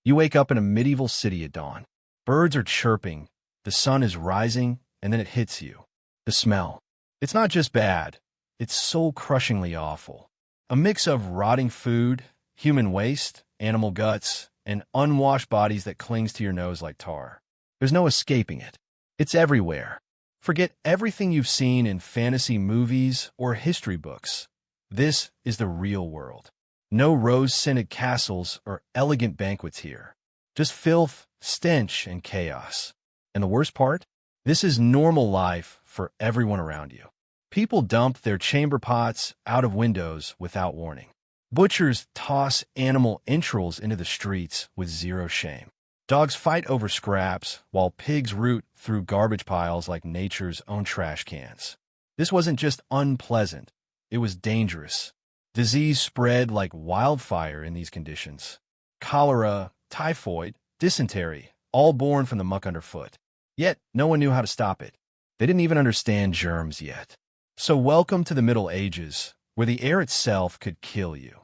You wake up in a medieval city at dawn. Birds are chirping, the sun is rising, and then it hits you. The smell. It's not just bad, it's soul-crushingly awful. A mix of rotting food, human waste, animal guts, and unwashed bodies that clings to your nose like tar. There's no escaping it. It's everywhere. Forget everything you've seen in fantasy movies or history books. This is the real world. No rose-scented castles or elegant banquets here. Just filth, stench, and chaos. And the worst part? This is normal life for everyone around you. People dump their chamber pots out of windows without warning. Butchers toss animal entrails into the streets with zero shame. Dogs fight over scraps, while pigs root through garbage piles like nature's own trash cans. This wasn't just unpleasant, it was dangerous. Disease spread like wildfire in these conditions. Cholera, typhoid, dysentery, all born from the muck underfoot. Yet, no one knew how to stop it. They didn't even understand germs yet. So welcome to the Middle Ages, where the air itself could kill you.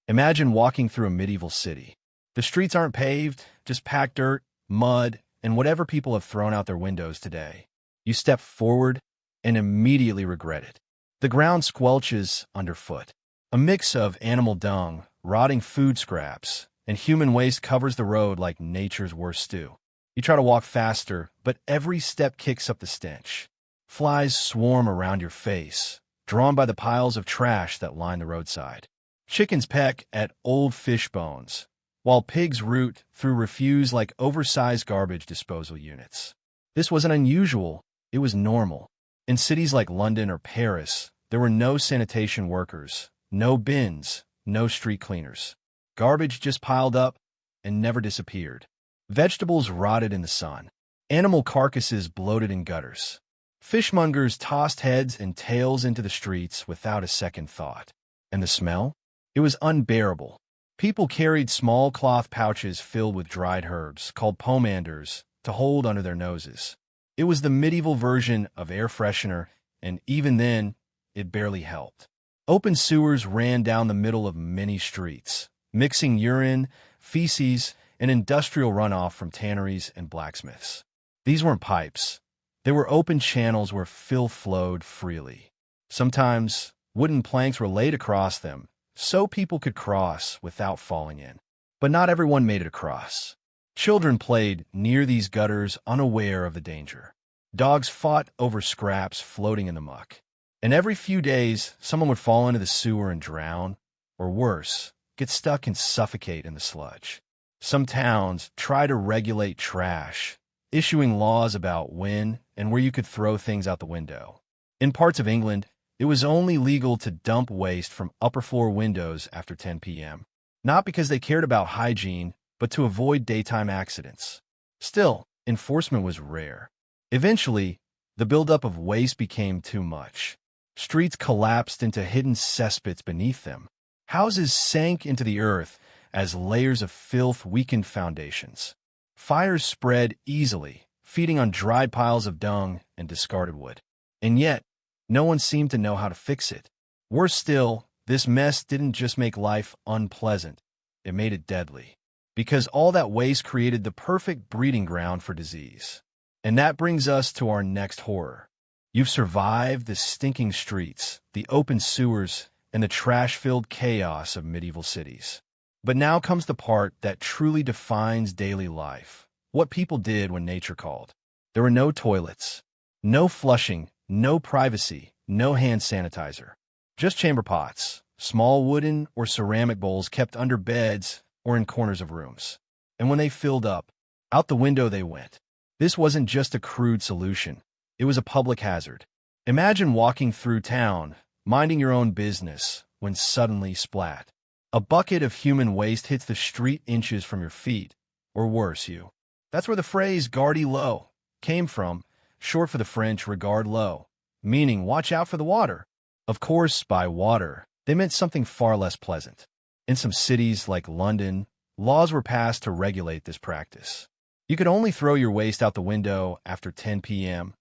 Imagine walking through a medieval city. The streets aren't paved, just packed dirt, mud, and whatever people have thrown out their windows today. You step forward and immediately regret it. The ground squelches underfoot. A mix of animal dung, rotting food scraps, and human waste covers the road like nature's worst stew. You try to walk faster, but every step kicks up the stench. Flies swarm around your face, drawn by the piles of trash that line the roadside. Chickens peck at old fish bones, while pigs root through refuse like oversized garbage disposal units. This wasn't unusual, it was normal. In cities like London or Paris, there were no sanitation workers, no bins, no street cleaners. Garbage just piled up and never disappeared. Vegetables rotted in the sun. Animal carcasses bloated in gutters. Fishmongers tossed heads and tails into the streets without a second thought. And the smell? It was unbearable. People carried small cloth pouches filled with dried herbs, called pomanders, to hold under their noses. It was the medieval version of air freshener, and even then, it barely helped. Open sewers ran down the middle of many streets, mixing urine, feces, and industrial runoff from tanneries and blacksmiths. These weren't pipes. They were open channels where filth flowed freely. Sometimes, wooden planks were laid across them, so people could cross without falling in. But not everyone made it across. Children played near these gutters unaware of the danger. Dogs fought over scraps floating in the muck. And every few days, someone would fall into the sewer and drown, or worse, get stuck and suffocate in the sludge. Some towns try to regulate trash, issuing laws about when and where you could throw things out the window. In parts of England, it was only legal to dump waste from upper-floor windows after 10 p.m., not because they cared about hygiene, but to avoid daytime accidents. Still, enforcement was rare. Eventually, the buildup of waste became too much. Streets collapsed into hidden cesspits beneath them. Houses sank into the earth as layers of filth weakened foundations. Fires spread easily, feeding on dried piles of dung and discarded wood. And yet, no one seemed to know how to fix it. Worse still, this mess didn't just make life unpleasant, it made it deadly. Because all that waste created the perfect breeding ground for disease. And that brings us to our next horror. You've survived the stinking streets, the open sewers, and the trash-filled chaos of medieval cities. But now comes the part that truly defines daily life. What people did when nature called. There were no toilets, no flushing, no privacy, no hand sanitizer. Just chamber pots, small wooden or ceramic bowls kept under beds or in corners of rooms. And when they filled up, out the window they went. This wasn't just a crude solution. It was a public hazard. Imagine walking through town, minding your own business, when suddenly, splat. A bucket of human waste hits the street inches from your feet, or worse, you. That's where the phrase "garde l'eau" came from, short for the French "regarde l'eau," meaning watch out for the water. Of course, by water, they meant something far less pleasant. In some cities like London, laws were passed to regulate this practice. You could only throw your waste out the window after 10 p.m.,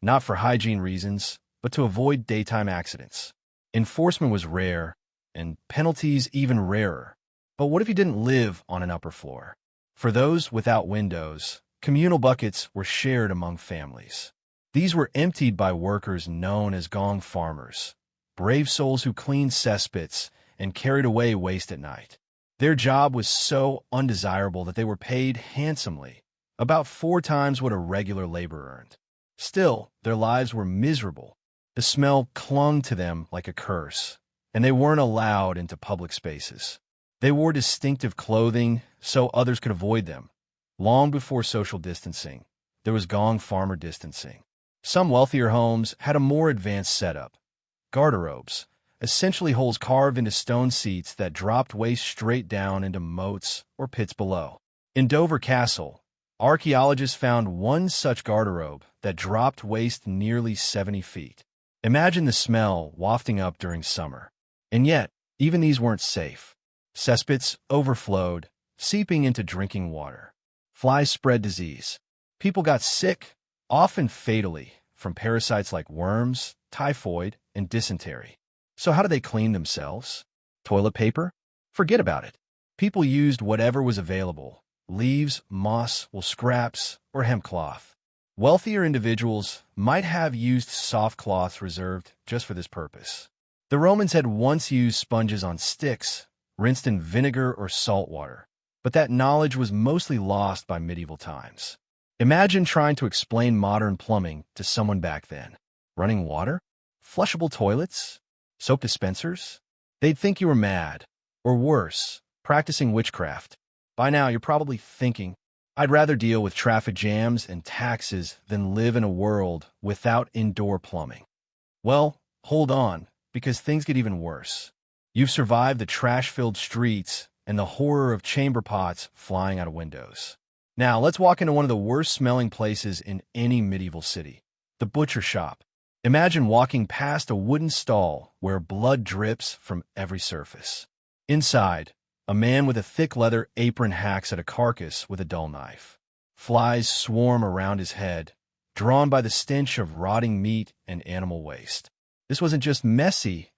not for hygiene reasons, but to avoid daytime accidents. Enforcement was rare, and penalties even rarer. But what if you didn't live on an upper floor? For those without windows, communal buckets were shared among families. These were emptied by workers known as gong farmers, brave souls who cleaned cesspits and carried away waste at night. Their job was so undesirable that they were paid handsomely, about 4 times what a regular laborer earned. Still, their lives were miserable. The smell clung to them like a curse, and they weren't allowed into public spaces. They wore distinctive clothing so others could avoid them. Long before social distancing, there was gong farmer distancing. Some wealthier homes had a more advanced setup. Garderobes, essentially holes carved into stone seats that dropped waste straight down into moats or pits below. In Dover Castle, archaeologists found one such garderobe that dropped waste nearly 70 feet. Imagine the smell wafting up during summer. And yet, even these weren't safe. Cesspits overflowed, seeping into drinking water. Flies spread disease. People got sick, often fatally, from parasites like worms, typhoid, and dysentery. So how do they clean themselves? Toilet paper? Forget about it. People used whatever was available: leaves, moss, wool scraps, or hemp cloth. Wealthier individuals might have used soft cloths reserved just for this purpose. The Romans had once used sponges on sticks, rinsed in vinegar or salt water, but that knowledge was mostly lost by medieval times. Imagine trying to explain modern plumbing to someone back then. Running water? Flushable toilets? Soap dispensers? They'd think you were mad, or worse, practicing witchcraft. By now, you're probably thinking, I'd rather deal with traffic jams and taxes than live in a world without indoor plumbing. Well, hold on, because things get even worse. You've survived the trash-filled streets and the horror of chamber pots flying out of windows. Now, let's walk into one of the worst-smelling places in any medieval city, the butcher shop. Imagine walking past a wooden stall where blood drips from every surface. Inside, a man with a thick leather apron hacks at a carcass with a dull knife. Flies swarm around his head, drawn by the stench of rotting meat and animal waste. This wasn't just messy,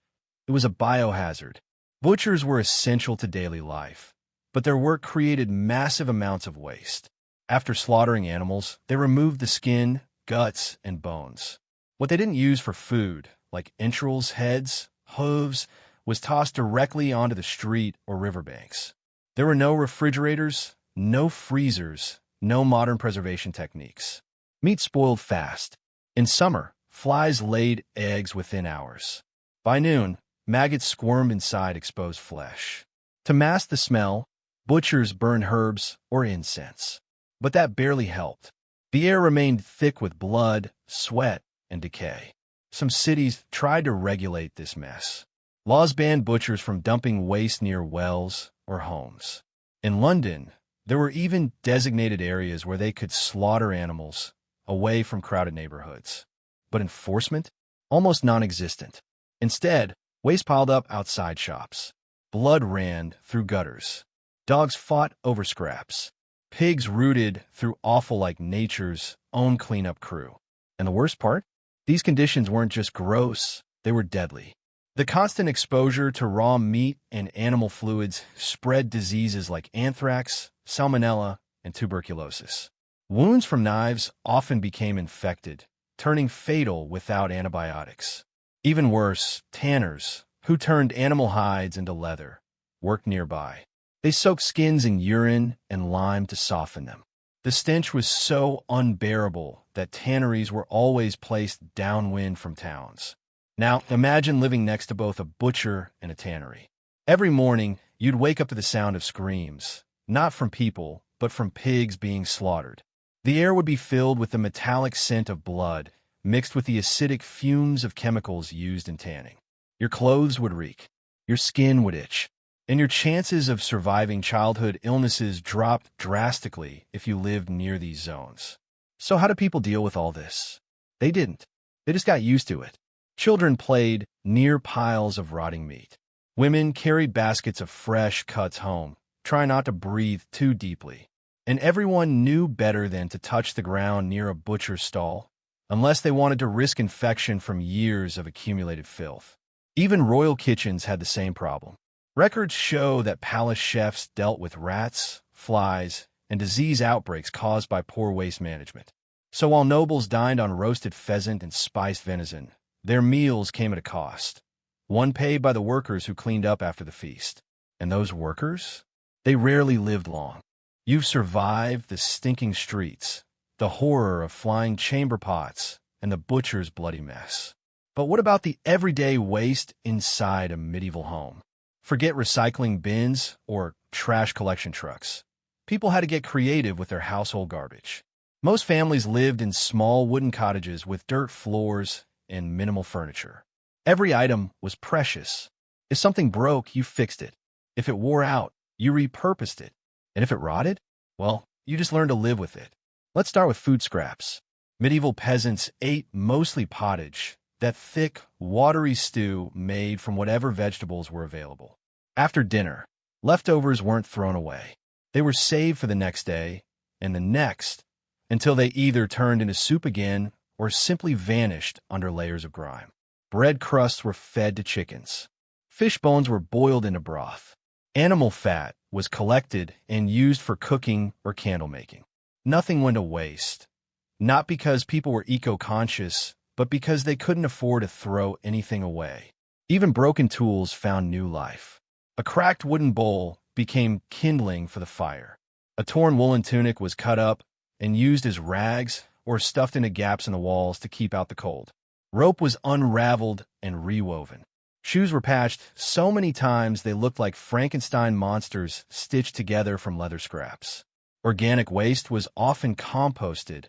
it was a biohazard. Butchers were essential to daily life, but their work created massive amounts of waste. After slaughtering animals, they removed the skin, guts, and bones. What they didn't use for food, like entrails, heads, hooves, was tossed directly onto the street or riverbanks. There were no refrigerators, no freezers, no modern preservation techniques. Meat spoiled fast. In summer, flies laid eggs within hours. By noon, maggots squirmed inside exposed flesh. To mask the smell, butchers burned herbs or incense. But that barely helped. The air remained thick with blood, sweat, and decay. Some cities tried to regulate this mess. Laws banned butchers from dumping waste near wells or homes. In London, there were even designated areas where they could slaughter animals away from crowded neighborhoods. But enforcement? Almost non-existent. Instead, waste piled up outside shops. Blood ran through gutters. Dogs fought over scraps. Pigs rooted through offal like nature's own cleanup crew. And the worst part? These conditions weren't just gross, they were deadly. The constant exposure to raw meat and animal fluids spread diseases like anthrax, salmonella, and tuberculosis. Wounds from knives often became infected, turning fatal without antibiotics. Even worse, tanners, who turned animal hides into leather, worked nearby. They soaked skins in urine and lime to soften them. The stench was so unbearable that tanneries were always placed downwind from towns. Now, imagine living next to both a butcher and a tannery. Every morning, you'd wake up to the sound of screams, not from people, but from pigs being slaughtered. The air would be filled with the metallic scent of blood, mixed with the acidic fumes of chemicals used in tanning. Your clothes would reek, your skin would itch, and your chances of surviving childhood illnesses dropped drastically if you lived near these zones. So how do people deal with all this? They didn't. They just got used to it. Children played near piles of rotting meat. Women carried baskets of fresh cuts home, trying not to breathe too deeply. And everyone knew better than to touch the ground near a butcher's stall, unless they wanted to risk infection from years of accumulated filth. Even royal kitchens had the same problem. Records show that palace chefs dealt with rats, flies, and disease outbreaks caused by poor waste management. So while nobles dined on roasted pheasant and spiced venison, their meals came at a cost, one paid by the workers who cleaned up after the feast. And those workers? They rarely lived long. You've survived the stinking streets, the horror of flying chamber pots, and the butcher's bloody mess. But what about the everyday waste inside a medieval home? Forget recycling bins or trash collection trucks. People had to get creative with their household garbage. Most families lived in small wooden cottages with dirt floors and minimal furniture. Every item was precious. If something broke, you fixed it. If it wore out, you repurposed it. And if it rotted, well, you just learned to live with it. Let's start with food scraps. Medieval peasants ate mostly pottage, that thick, watery stew made from whatever vegetables were available. After dinner, leftovers weren't thrown away. They were saved for the next day and the next, until they either turned into soup again or simply vanished under layers of grime. Bread crusts were fed to chickens. Fish bones were boiled into broth. Animal fat was collected and used for cooking or candle making. Nothing went to waste, not because people were eco-conscious, but because they couldn't afford to throw anything away. Even broken tools found new life. A cracked wooden bowl became kindling for the fire. A torn woolen tunic was cut up and used as rags or stuffed into gaps in the walls to keep out the cold. Rope was unraveled and rewoven. Shoes were patched so many times they looked like Frankenstein monsters stitched together from leather scraps. Organic waste was often composted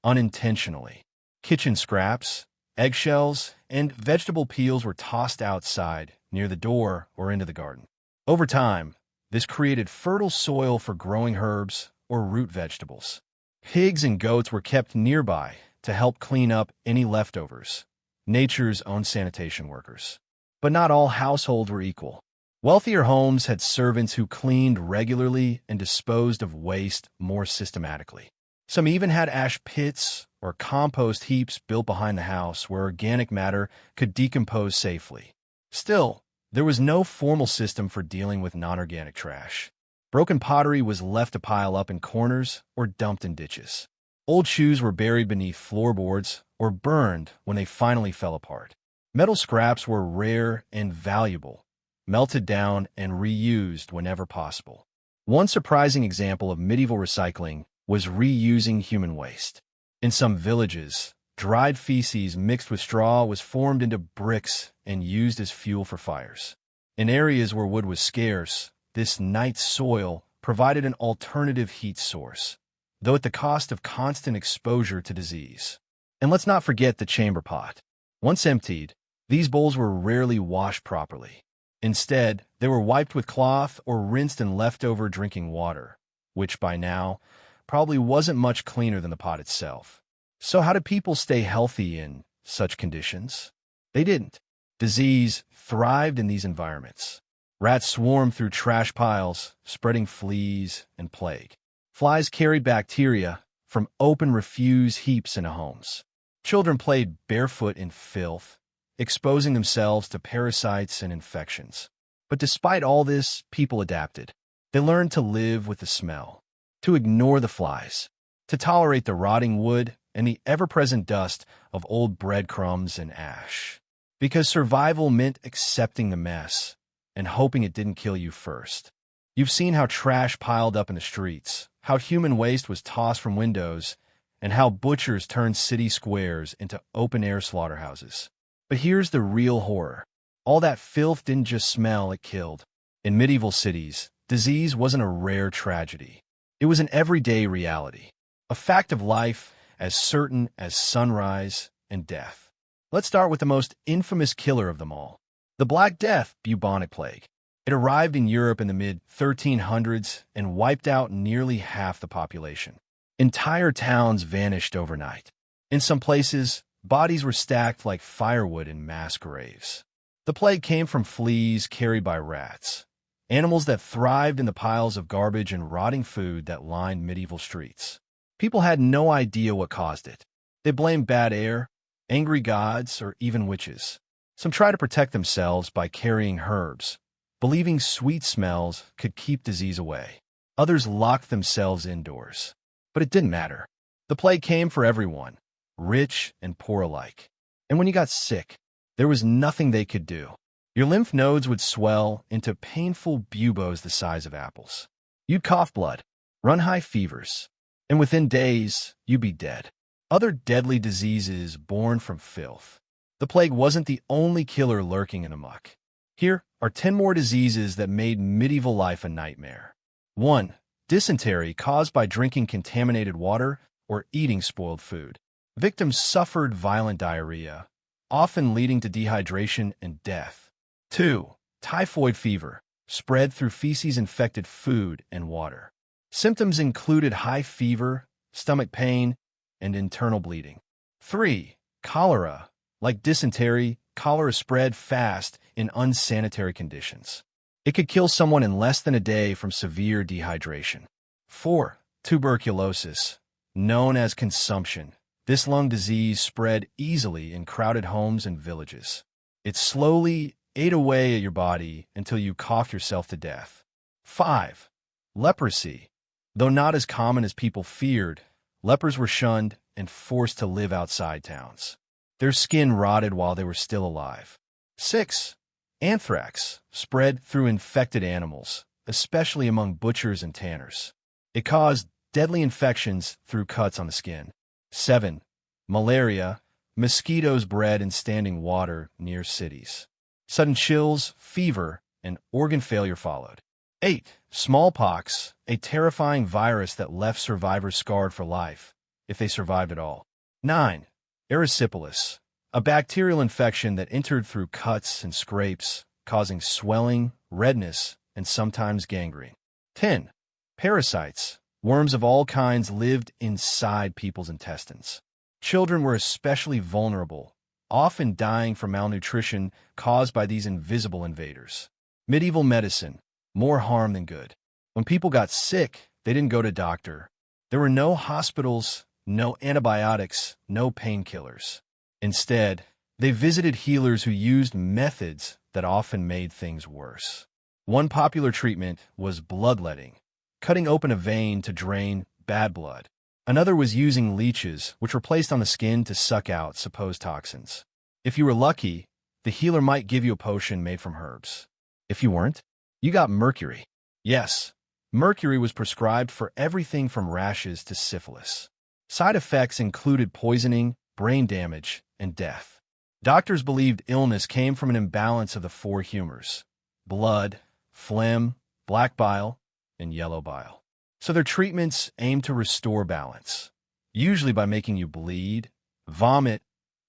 unintentionally. Kitchen scraps, eggshells, and vegetable peels were tossed outside, near the door or into the garden. Over time, this created fertile soil for growing herbs or root vegetables. Pigs and goats were kept nearby to help clean up any leftovers, nature's own sanitation workers. But not all households were equal. Wealthier homes had servants who cleaned regularly and disposed of waste more systematically. Some even had ash pits or compost heaps built behind the house where organic matter could decompose safely. Still, there was no formal system for dealing with non-organic trash. Broken pottery was left to pile up in corners or dumped in ditches. Old shoes were buried beneath floorboards or burned when they finally fell apart. Metal scraps were rare and valuable, melted down and reused whenever possible. One surprising example of medieval recycling was reusing human waste. In some villages, dried feces mixed with straw was formed into bricks and used as fuel for fires. In areas where wood was scarce, this night soil provided an alternative heat source, though at the cost of constant exposure to disease. And let's not forget the chamber pot. Once emptied, these bowls were rarely washed properly. Instead, they were wiped with cloth or rinsed in leftover drinking water, which by now probably wasn't much cleaner than the pot itself. So how did people stay healthy in such conditions? They didn't. Disease thrived in these environments. Rats swarmed through trash piles, spreading fleas and plague. Flies carried bacteria from open refuse heaps into homes. Children played barefoot in filth, exposing themselves to parasites and infections. But despite all this, people adapted. They learned to live with the smell, to ignore the flies, to tolerate the rotting wood and the ever-present dust of old breadcrumbs and ash. Because survival meant accepting the mess and hoping it didn't kill you first. You've seen how trash piled up in the streets, how human waste was tossed from windows, and how butchers turned city squares into open-air slaughterhouses. But here's the real horror. All that filth didn't just smell, it killed. In medieval cities, disease wasn't a rare tragedy. It was an everyday reality, a fact of life as certain as sunrise and death. Let's start with the most infamous killer of them all, the Black Death, bubonic plague. It arrived in Europe in the mid-1300s and wiped out nearly half the population. Entire towns vanished overnight. In some places, bodies were stacked like firewood in mass graves. The plague came from fleas carried by rats, animals that thrived in the piles of garbage and rotting food that lined medieval streets. People had no idea what caused it. They blamed bad air, angry gods, or even witches. Some tried to protect themselves by carrying herbs, believing sweet smells could keep disease away. Others locked themselves indoors. But it didn't matter. The plague came for everyone, rich and poor alike. And when you got sick, there was nothing they could do. Your lymph nodes would swell into painful buboes the size of apples. You'd cough blood, run high fevers, and within days, you'd be dead. Other deadly diseases born from filth. The plague wasn't the only killer lurking in a muck. Here are 10 more diseases that made medieval life a nightmare. 1. Dysentery caused by drinking contaminated water or eating spoiled food. Victims suffered violent diarrhea, often leading to dehydration and death. 2. Typhoid fever, spread through feces-infected food and water. Symptoms included high fever, stomach pain, and internal bleeding. 3. Cholera. Like dysentery, cholera spread fast in unsanitary conditions. It could kill someone in less than a day from severe dehydration. 4. Tuberculosis, known as consumption. This lung disease spread easily in crowded homes and villages. It slowly ate away at your body until you coughed yourself to death. 5. Leprosy. Though not as common as people feared, lepers were shunned and forced to live outside towns. Their skin rotted while they were still alive. 6. Anthrax, spread through infected animals, especially among butchers and tanners. It caused deadly infections through cuts on the skin. 7. Malaria, mosquitoes bred in standing water near cities. Sudden chills, fever, and organ failure followed. 8. Smallpox, a terrifying virus that left survivors scarred for life, if they survived at all. 9. Erysipelas, a bacterial infection that entered through cuts and scrapes, causing swelling, redness, and sometimes gangrene. 10. Parasites, worms of all kinds lived inside people's intestines. Children were especially vulnerable, often dying from malnutrition caused by these invisible invaders. Medieval medicine, more harm than good. When people got sick, they didn't go to doctor. There were no hospitals, no antibiotics, no painkillers. Instead, they visited healers who used methods that often made things worse. One popular treatment was bloodletting, cutting open a vein to drain bad blood. Another was using leeches, which were placed on the skin to suck out supposed toxins. If you were lucky, the healer might give you a potion made from herbs. If you weren't, you got mercury. Yes, mercury was prescribed for everything from rashes to syphilis. Side effects included poisoning, brain damage, and death. Doctors believed illness came from an imbalance of the 4 humors: blood, phlegm, black bile, and yellow bile. So their treatments aimed to restore balance, usually by making you bleed, vomit,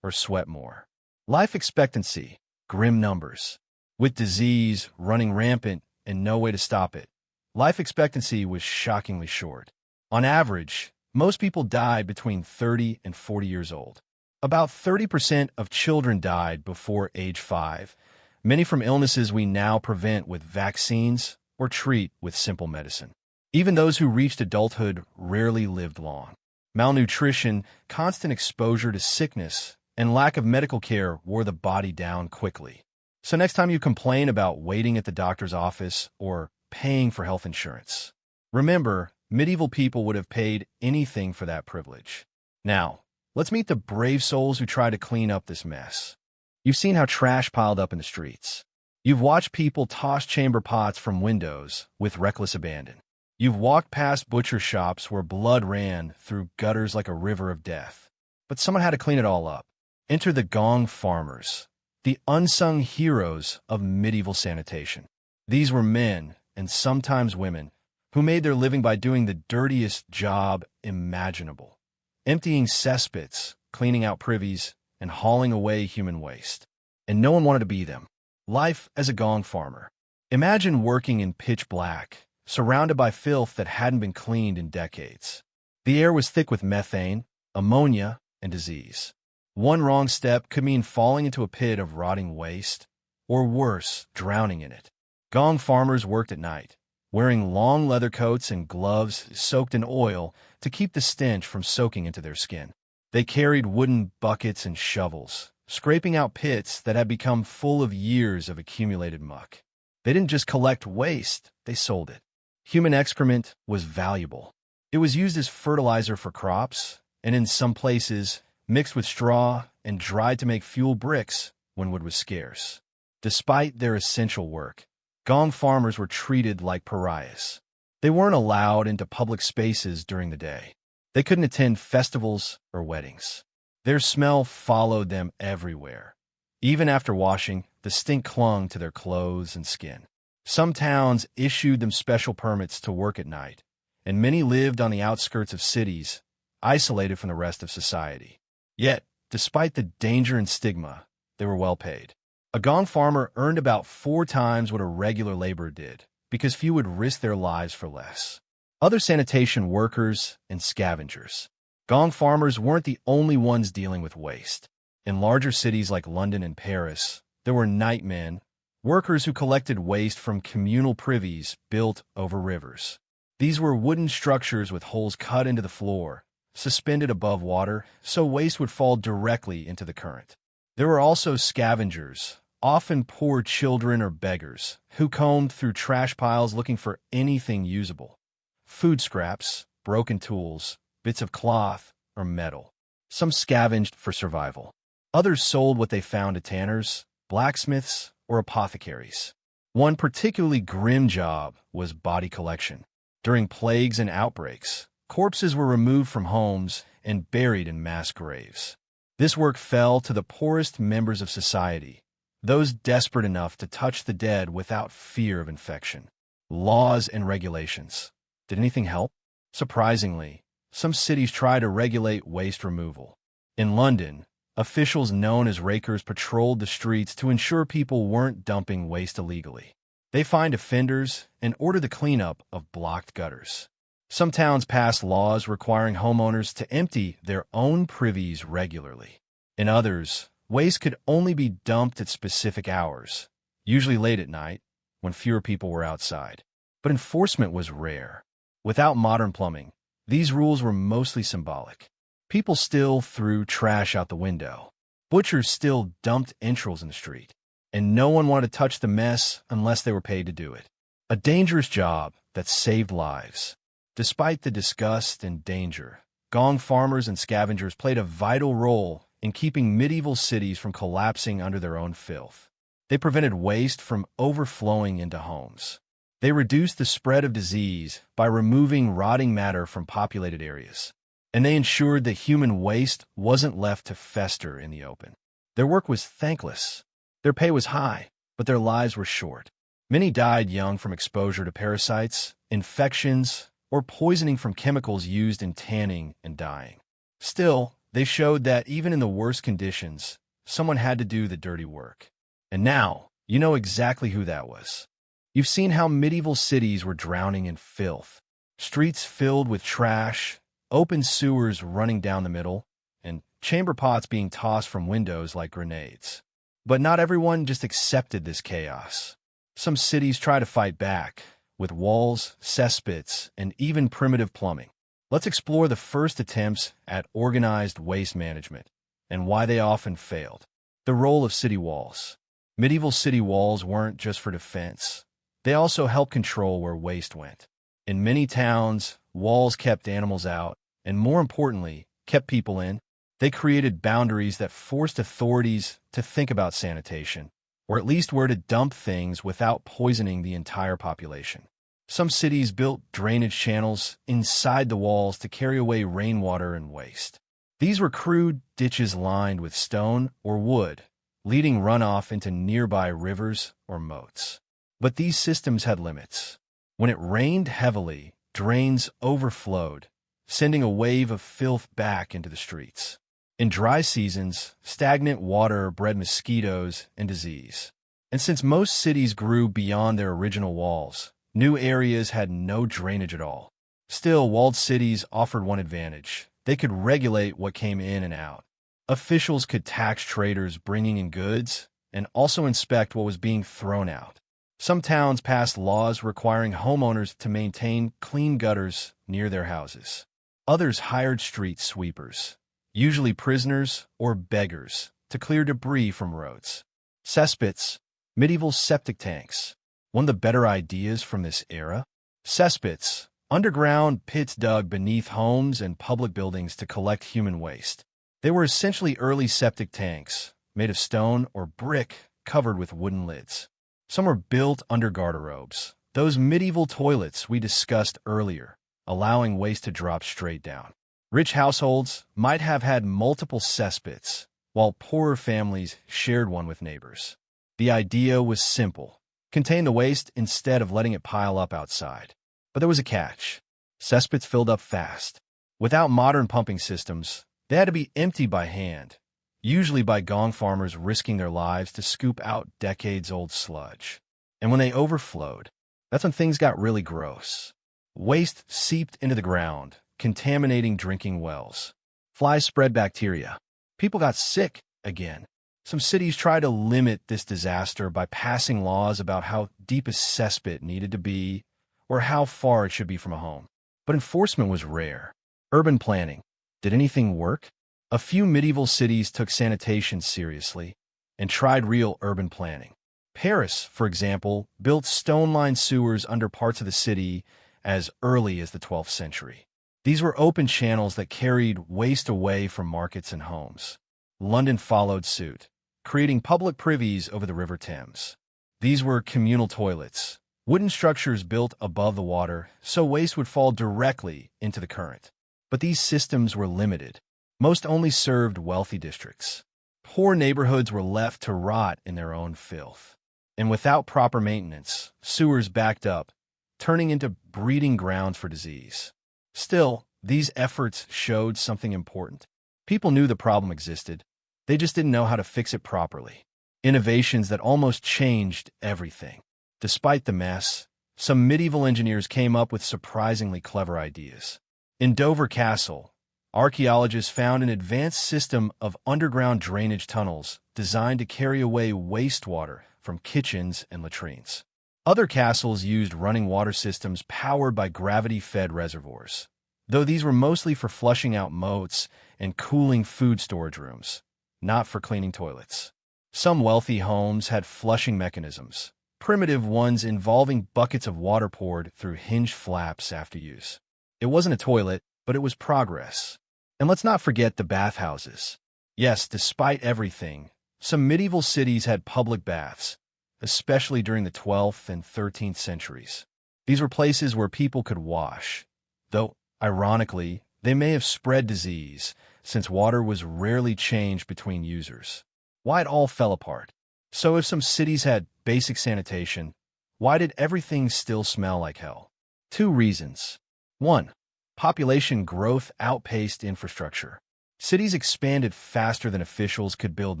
or sweat more. Life expectancy, grim numbers. With disease running rampant and no way to stop it, life expectancy was shockingly short. On average, most people died between 30 and 40 years old. About 30% of children died before age 5, many from illnesses we now prevent with vaccines or treat with simple medicine. Even those who reached adulthood rarely lived long. Malnutrition, constant exposure to sickness, and lack of medical care wore the body down quickly. So next time you complain about waiting at the doctor's office or paying for health insurance, remember, medieval people would have paid anything for that privilege. Now, let's meet the brave souls who try to clean up this mess. You've seen how trash piled up in the streets. You've watched people toss chamber pots from windows with reckless abandon. You've walked past butcher shops where blood ran through gutters like a river of death. But someone had to clean it all up. Enter the gong farmers, the unsung heroes of medieval sanitation. These were men, and sometimes women, who made their living by doing the dirtiest job imaginable, emptying cesspits, cleaning out privies, and hauling away human waste. And no one wanted to be them. Life as a gong farmer. Imagine working in pitch black, surrounded by filth that hadn't been cleaned in decades. The air was thick with methane, ammonia, and disease. One wrong step could mean falling into a pit of rotting waste, or worse, drowning in it. Gong farmers worked at night, wearing long leather coats and gloves soaked in oil to keep the stench from soaking into their skin. They carried wooden buckets and shovels, scraping out pits that had become full of years of accumulated muck. They didn't just collect waste, they sold it. Human excrement was valuable. It was used as fertilizer for crops, and in some places, mixed with straw and dried to make fuel bricks when wood was scarce. Despite their essential work, gong farmers were treated like pariahs. They weren't allowed into public spaces during the day. They couldn't attend festivals or weddings. Their smell followed them everywhere. Even after washing, the stink clung to their clothes and skin. Some towns issued them special permits to work at night, and many lived on the outskirts of cities, isolated from the rest of society. Yet, despite the danger and stigma, they were well paid. A gong farmer earned about 4 times what a regular laborer did, because few would risk their lives for less. Other sanitation workers and scavengers. Gong farmers weren't the only ones dealing with waste. In larger cities like London and Paris, there were nightmen, workers who collected waste from communal privies built over rivers. These were wooden structures with holes cut into the floor, suspended above water, so waste would fall directly into the current. There were also scavengers, often poor children or beggars, who combed through trash piles looking for anything usable. Food scraps, broken tools, bits of cloth, or metal. Some scavenged for survival. Others sold what they found to tanners, blacksmiths, or apothecaries. One particularly grim job was body collection. During plagues and outbreaks, corpses were removed from homes and buried in mass graves. This work fell to the poorest members of society, those desperate enough to touch the dead without fear of infection. Laws and regulations. Did anything help? Surprisingly, some cities tried to regulate waste removal. In London, officials known as rakers patrolled the streets to ensure people weren't dumping waste illegally. They fined offenders and ordered the cleanup of blocked gutters. Some towns passed laws requiring homeowners to empty their own privies regularly. In others, waste could only be dumped at specific hours, usually late at night, when fewer people were outside. But enforcement was rare. Without modern plumbing, these rules were mostly symbolic. People still threw trash out the window. Butchers still dumped entrails in the street. And no one wanted to touch the mess unless they were paid to do it. A dangerous job that saved lives. Despite the disgust and danger, gong farmers and scavengers played a vital role in keeping medieval cities from collapsing under their own filth. They prevented waste from overflowing into homes. They reduced the spread of disease by removing rotting matter from populated areas. And they ensured that human waste wasn't left to fester in the open. Their work was thankless. Their pay was high, but their lives were short. Many died young from exposure to parasites, infections, or poisoning from chemicals used in tanning and dyeing. Still, they showed that even in the worst conditions, someone had to do the dirty work. And now, you know exactly who that was. You've seen how medieval cities were drowning in filth, streets filled with trash, open sewers running down the middle, and chamber pots being tossed from windows like grenades. But not everyone just accepted this chaos. Some cities try to fight back, with walls, cesspits, and even primitive plumbing. Let's explore the first attempts at organized waste management, and why they often failed. The role of city walls. Medieval city walls weren't just for defense. They also helped control where waste went. In many towns, walls kept animals out, and more importantly, kept people in. They created boundaries that forced authorities to think about sanitation, or at least where to dump things without poisoning the entire population. Some cities built drainage channels inside the walls to carry away rainwater and waste. These were crude ditches lined with stone or wood, leading runoff into nearby rivers or moats. But these systems had limits. When it rained heavily, drains overflowed, sending a wave of filth back into the streets. In dry seasons, stagnant water bred mosquitoes and disease. And since most cities grew beyond their original walls, new areas had no drainage at all. Still, walled cities offered one advantage. They could regulate what came in and out. Officials could tax traders bringing in goods and also inspect what was being thrown out. Some towns passed laws requiring homeowners to maintain clean gutters near their houses. Others hired street sweepers, usually prisoners or beggars, to clear debris from roads. Cesspits, medieval septic tanks. One of the better ideas from this era? Cesspits, underground pits dug beneath homes and public buildings to collect human waste. They were essentially early septic tanks, made of stone or brick covered with wooden lids. Some were built under garderobes, those medieval toilets we discussed earlier, allowing waste to drop straight down. Rich households might have had multiple cesspits, while poorer families shared one with neighbors. The idea was simple: contain the waste instead of letting it pile up outside. But there was a catch. Cesspits filled up fast. Without modern pumping systems, they had to be emptied by hand, usually by gong farmers risking their lives to scoop out decades-old sludge. And when they overflowed, that's when things got really gross. Waste seeped into the ground, contaminating drinking wells. Flies spread bacteria. People got sick again. Some cities tried to limit this disaster by passing laws about how deep a cesspit needed to be or how far it should be from a home. But enforcement was rare. Urban planning. Did anything work? A few medieval cities took sanitation seriously and tried real urban planning. Paris, for example, built stone-lined sewers under parts of the city as early as the 12th century. These were open channels that carried waste away from markets and homes. London followed suit, creating public privies over the River Thames. These were communal toilets, wooden structures built above the water so waste would fall directly into the current. But these systems were limited. Most only served wealthy districts. Poor neighborhoods were left to rot in their own filth. And without proper maintenance, sewers backed up, turning into breeding grounds for disease. Still, these efforts showed something important. People knew the problem existed. They just didn't know how to fix it properly. Innovations that almost changed everything. Despite the mess, some medieval engineers came up with surprisingly clever ideas. In Dover Castle, archaeologists found an advanced system of underground drainage tunnels designed to carry away wastewater from kitchens and latrines. Other castles used running water systems powered by gravity-fed reservoirs, though these were mostly for flushing out moats and cooling food storage rooms, not for cleaning toilets. Some wealthy homes had flushing mechanisms, primitive ones involving buckets of water poured through hinged flaps after use. It wasn't a toilet, but it was progress. And let's not forget the bathhouses. Yes, despite everything, some medieval cities had public baths, especially during the 12th and 13th centuries. These were places where people could wash, though, ironically, they may have spread disease, since water was rarely changed between users. Why it all fell apart. So if some cities had basic sanitation, why did everything still smell like hell? 2 reasons. 1. Population growth outpaced infrastructure. Cities expanded faster than officials could build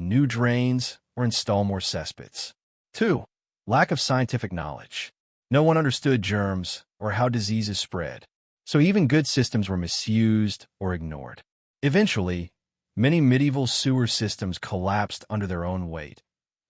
new drains or install more cesspits. 2. Lack of scientific knowledge. No one understood germs or how diseases spread, so even good systems were misused or ignored. Eventually, many medieval sewer systems collapsed under their own weight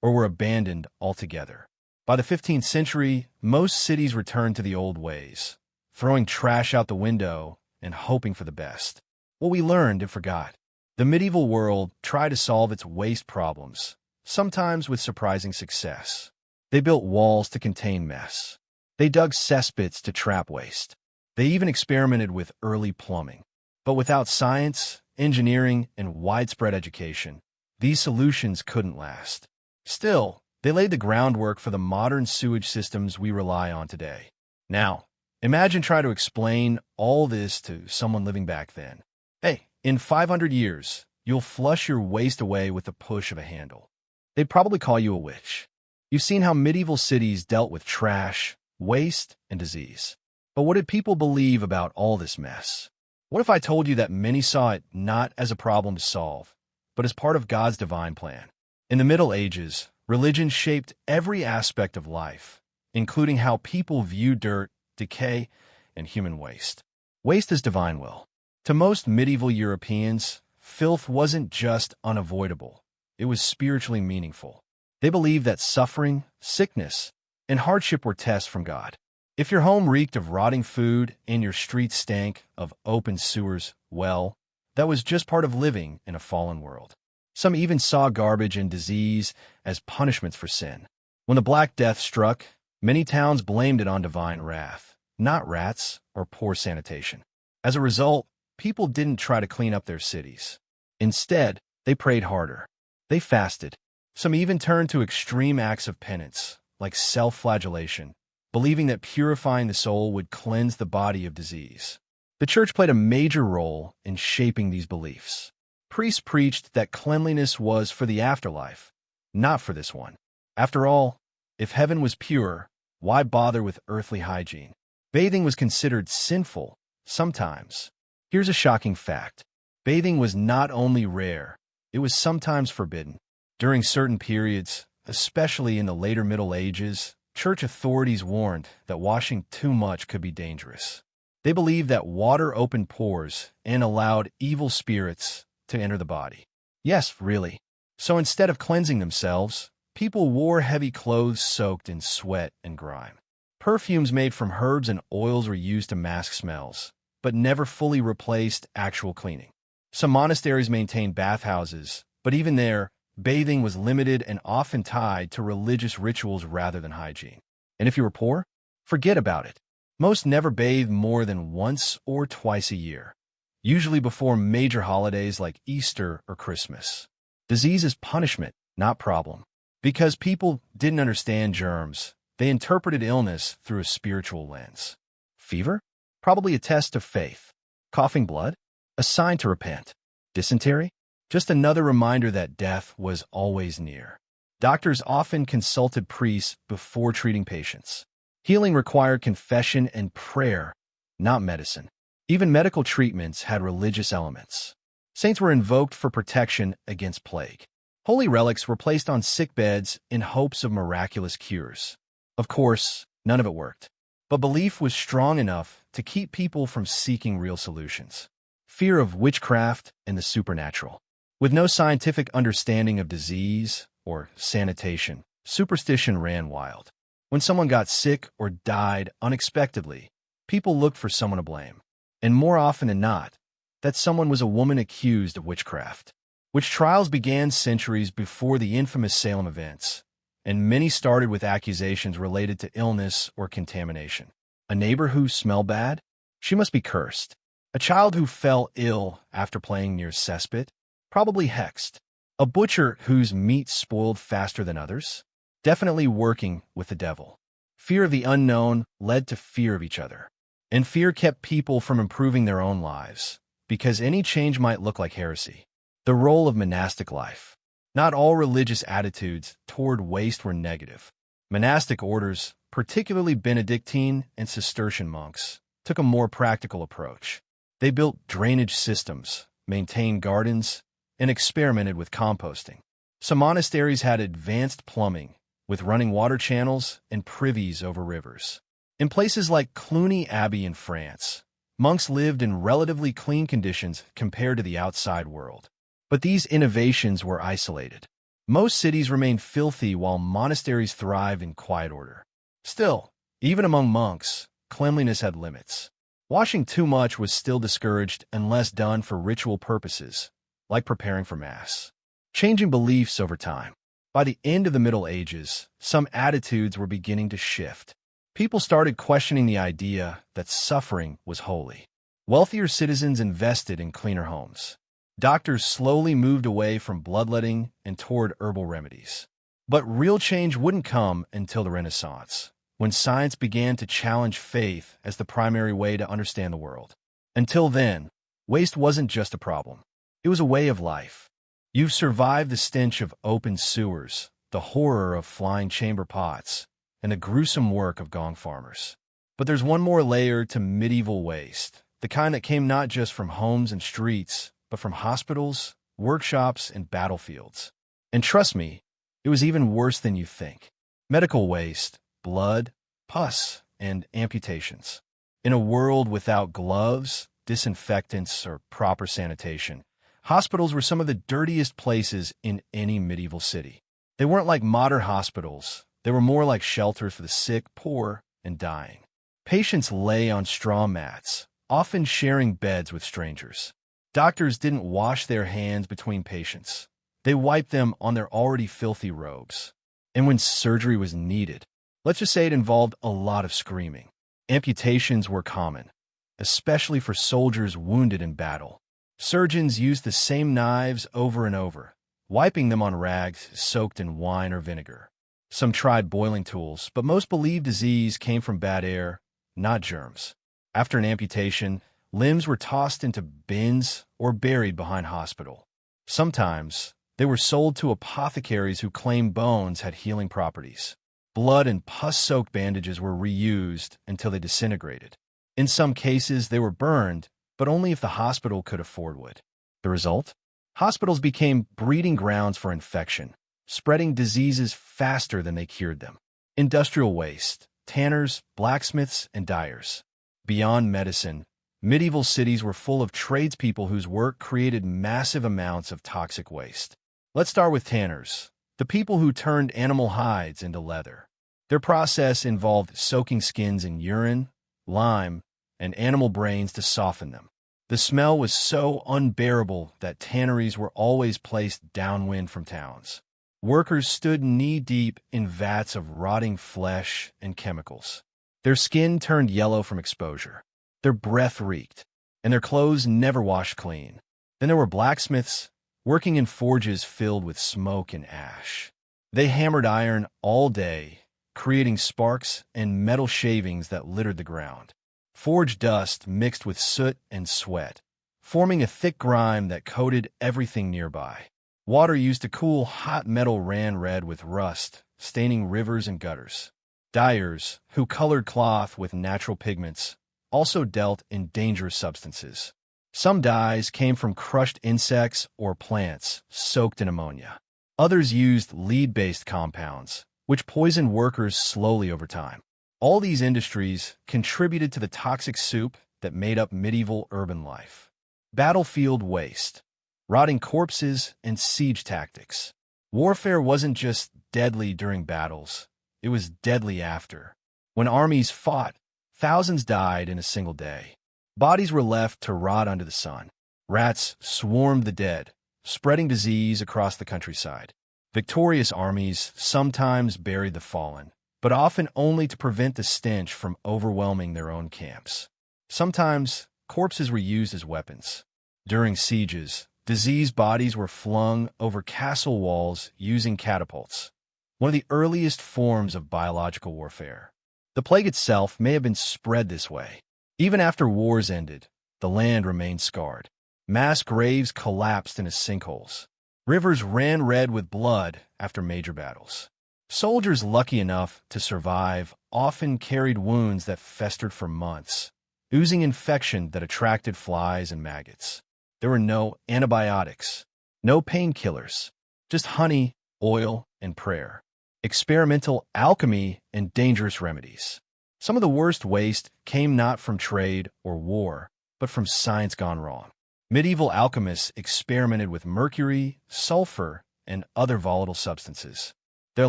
or were abandoned altogether. By the 15th century, most cities returned to the old ways, throwing trash out the window and hoping for the best. What we learned and forgot. The medieval world tried to solve its waste problems, sometimes with surprising success. They built walls to contain mess. They dug cesspits to trap waste. They even experimented with early plumbing. But without science, engineering, and widespread education, these solutions couldn't last. Still, they laid the groundwork for the modern sewage systems we rely on today. Now, imagine trying to explain all this to someone living back then. Hey, in 500 years, you'll flush your waste away with the push of a handle. They'd probably call you a witch. You've seen how medieval cities dealt with trash, waste, and disease. But what did people believe about all this mess? What if I told you that many saw it not as a problem to solve, but as part of God's divine plan? In the Middle Ages, religion shaped every aspect of life, including how people view dirt, decay, and human waste. Waste is divine will. To most medieval Europeans, filth wasn't just unavoidable. It was spiritually meaningful. They believed that suffering, sickness, and hardship were tests from God. If your home reeked of rotting food and your streets stank of open sewers, well, that was just part of living in a fallen world. Some even saw garbage and disease as punishments for sin. When the Black Death struck, many towns blamed it on divine wrath, not rats or poor sanitation. As a result, people didn't try to clean up their cities. Instead, they prayed harder. They fasted. Some even turned to extreme acts of penance, like self-flagellation, believing that purifying the soul would cleanse the body of disease. The church played a major role in shaping these beliefs. Priests preached that cleanliness was for the afterlife, not for this one. After all, if heaven was pure, why bother with earthly hygiene? Bathing was considered sinful, sometimes. Here's a shocking fact. Bathing was not only rare, it was sometimes forbidden. During certain periods, especially in the later Middle Ages, church authorities warned that washing too much could be dangerous. They believed that water opened pores and allowed evil spirits to enter the body. Yes, really. So instead of cleansing themselves, people wore heavy clothes soaked in sweat and grime. Perfumes made from herbs and oils were used to mask smells, but never fully replaced actual cleaning. Some monasteries maintained bathhouses, but even there, bathing was limited and often tied to religious rituals rather than hygiene. And if you were poor, forget about it. Most never bathed more than once or twice a year, usually before major holidays like Easter or Christmas. Disease is punishment, not problem. Because people didn't understand germs, they interpreted illness through a spiritual lens. Fever? Probably a test of faith. Coughing blood? A sign to repent. Dysentery? Just another reminder that death was always near. Doctors often consulted priests before treating patients. Healing required confession and prayer, not medicine. Even medical treatments had religious elements. Saints were invoked for protection against plague. Holy relics were placed on sick beds in hopes of miraculous cures. Of course, none of it worked. But belief was strong enough to keep people from seeking real solutions. Fear of witchcraft and the supernatural. With no scientific understanding of disease or sanitation, superstition ran wild. When someone got sick or died unexpectedly, people looked for someone to blame. And more often than not, that someone was a woman accused of witchcraft. Witch trials began centuries before the infamous Salem events, and many started with accusations related to illness or contamination. A neighbor who smelled bad? She must be cursed. A child who fell ill after playing near cesspit? Probably hexed. A butcher whose meat spoiled faster than others? Definitely working with the devil. Fear of the unknown led to fear of each other. And fear kept people from improving their own lives, because any change might look like heresy. The role of monastic life. Not all religious attitudes toward waste were negative. Monastic orders, particularly Benedictine and Cistercian monks, took a more practical approach. They built drainage systems, maintained gardens, and experimented with composting. Some monasteries had advanced plumbing, with running water channels and privies over rivers. In places like Cluny Abbey in France, monks lived in relatively clean conditions compared to the outside world. But these innovations were isolated. Most cities remained filthy while monasteries thrived in quiet order. Still, even among monks, cleanliness had limits. Washing too much was still discouraged unless done for ritual purposes, like preparing for Mass. Changing beliefs over time. By the end of the Middle Ages, some attitudes were beginning to shift. People started questioning the idea that suffering was holy. Wealthier citizens invested in cleaner homes. Doctors slowly moved away from bloodletting and toward herbal remedies. But real change wouldn't come until the Renaissance, when science began to challenge faith as the primary way to understand the world. Until then, waste wasn't just a problem. It was a way of life. You've survived the stench of open sewers, the horror of flying chamber pots, and the gruesome work of gong farmers. But there's one more layer to medieval waste, the kind that came not just from homes and streets, but from hospitals, workshops, and battlefields. And trust me, it was even worse than you think. Medical waste, blood, pus, and amputations. In a world without gloves, disinfectants, or proper sanitation, hospitals were some of the dirtiest places in any medieval city. They weren't like modern hospitals. They were more like shelters for the sick, poor, and dying. Patients lay on straw mats, often sharing beds with strangers. Doctors didn't wash their hands between patients. They wiped them on their already filthy robes. And when surgery was needed, let's just say it involved a lot of screaming. Amputations were common, especially for soldiers wounded in battle. Surgeons used the same knives over and over, wiping them on rags soaked in wine or vinegar. Some tried boiling tools, but most believed disease came from bad air, not germs. After an amputation, limbs were tossed into bins or buried behind hospital. Sometimes, they were sold to apothecaries who claimed bones had healing properties. Blood and pus-soaked bandages were reused until they disintegrated. In some cases, they were burned, but only if the hospital could afford wood. The result? Hospitals became breeding grounds for infection, spreading diseases faster than they cured them. Industrial waste, tanners, blacksmiths, and dyers. Beyond medicine, medieval cities were full of tradespeople whose work created massive amounts of toxic waste. Let's start with tanners, the people who turned animal hides into leather. Their process involved soaking skins in urine, lime, and animal brains to soften them. The smell was so unbearable that tanneries were always placed downwind from towns. Workers stood knee-deep in vats of rotting flesh and chemicals. Their skin turned yellow from exposure. Their breath reeked, and their clothes never washed clean. Then there were blacksmiths, working in forges filled with smoke and ash. They hammered iron all day, creating sparks and metal shavings that littered the ground. Forge dust mixed with soot and sweat, forming a thick grime that coated everything nearby. Water used to cool hot metal ran red with rust, staining rivers and gutters. Dyers, who colored cloth with natural pigments, also dealt in dangerous substances. Some dyes came from crushed insects or plants soaked in ammonia. Others used lead-based compounds, which poisoned workers slowly over time. All these industries contributed to the toxic soup that made up medieval urban life. Battlefield waste, rotting corpses, and siege tactics. Warfare wasn't just deadly during battles, it was deadly after. When armies fought, thousands died in a single day. Bodies were left to rot under the sun. Rats swarmed the dead, spreading disease across the countryside. Victorious armies sometimes buried the fallen, but often only to prevent the stench from overwhelming their own camps. Sometimes, corpses were used as weapons. During sieges, diseased bodies were flung over castle walls using catapults, one of the earliest forms of biological warfare. The plague itself may have been spread this way. Even after wars ended, the land remained scarred. Mass graves collapsed into sinkholes. Rivers ran red with blood after major battles. Soldiers lucky enough to survive often carried wounds that festered for months, oozing infection that attracted flies and maggots. There were no antibiotics, no painkillers, just honey, oil, and prayer. Experimental alchemy and dangerous remedies. Some of the worst waste came not from trade or war, but from science gone wrong. Medieval alchemists experimented with mercury, sulfur, and other volatile substances. Their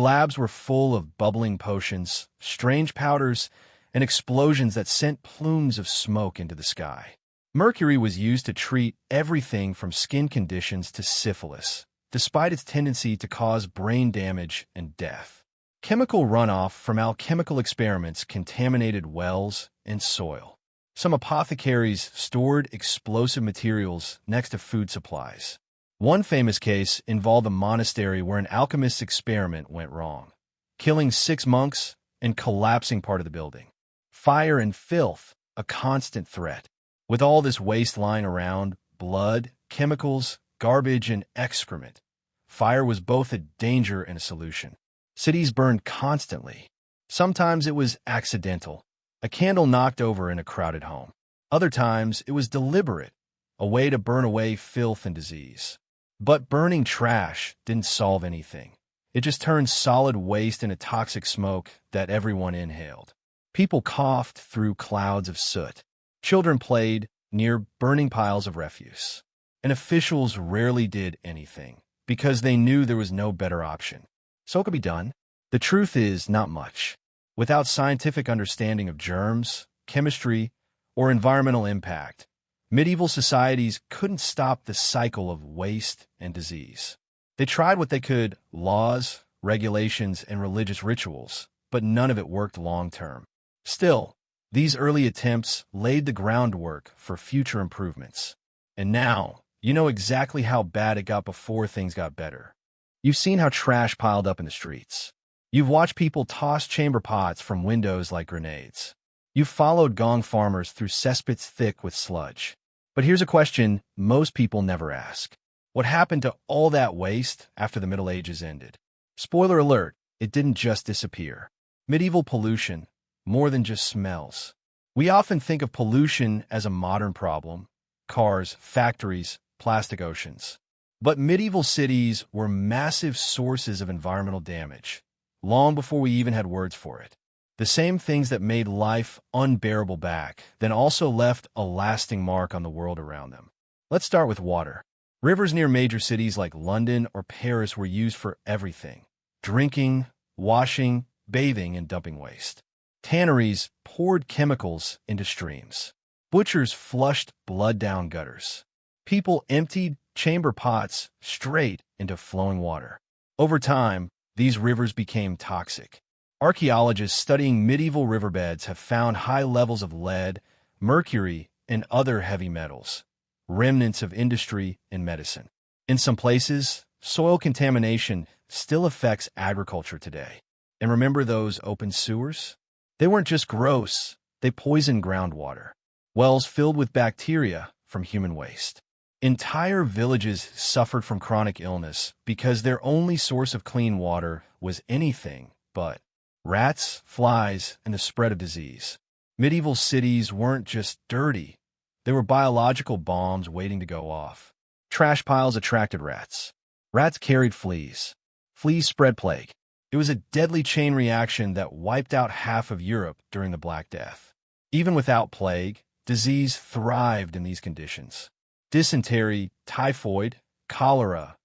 labs were full of bubbling potions, strange powders, and explosions that sent plumes of smoke into the sky. Mercury was used to treat everything from skin conditions to syphilis, despite its tendency to cause brain damage and death. Chemical runoff from alchemical experiments contaminated wells and soil. Some apothecaries stored explosive materials next to food supplies. One famous case involved a monastery where an alchemist's experiment went wrong, killing 6 monks and collapsing part of the building. Fire and filth, a constant threat. With all this waste lying around, blood, chemicals, garbage, and excrement, fire was both a danger and a solution. Cities burned constantly. Sometimes it was accidental, a candle knocked over in a crowded home. Other times it was deliberate, a way to burn away filth and disease. But burning trash didn't solve anything. It just turned solid waste into toxic smoke that everyone inhaled. People coughed through clouds of soot. Children played near burning piles of refuse. And officials rarely did anything because they knew there was no better option. So what could be done? The truth is, not much. Without scientific understanding of germs, chemistry, or environmental impact, medieval societies couldn't stop the cycle of waste and disease. They tried what they could: laws, regulations, and religious rituals, but none of it worked long-term. Still, These early attempts laid the groundwork for future improvements. And now, you know exactly how bad it got before things got better. You've seen how trash piled up in the streets. You've watched people toss chamber pots from windows like grenades. You've followed gong farmers through cesspits thick with sludge. But here's a question most people never ask. What happened to all that waste after the Middle Ages ended? Spoiler alert, it didn't just disappear. Medieval pollution, more than just smells. We often think of pollution as a modern problem: cars, factories, plastic oceans. But medieval cities were massive sources of environmental damage, long before we even had words for it. The same things that made life unbearable back then also left a lasting mark on the world around them. Let's start with water. Rivers near major cities like London or Paris were used for everything: drinking, washing, bathing, and dumping waste. Tanneries poured chemicals into streams. Butchers flushed blood down gutters. People emptied chamber pots straight into flowing water. Over time, these rivers became toxic. Archaeologists studying medieval riverbeds have found high levels of lead, mercury, and other heavy metals, remnants of industry and medicine. In some places, soil contamination still affects agriculture today. And remember those open sewers? They weren't just gross, they poisoned groundwater. Wells filled with bacteria from human waste. Entire villages suffered from chronic illness because their only source of clean water was anything but rats, flies, and the spread of disease. Medieval cities weren't just dirty. They were biological bombs waiting to go off. Trash piles attracted rats. Rats carried fleas. Fleas spread plague. It was a deadly chain reaction that wiped out half of Europe during the Black Death. Even without plague, disease thrived in these conditions. Dysentery, typhoid, cholera,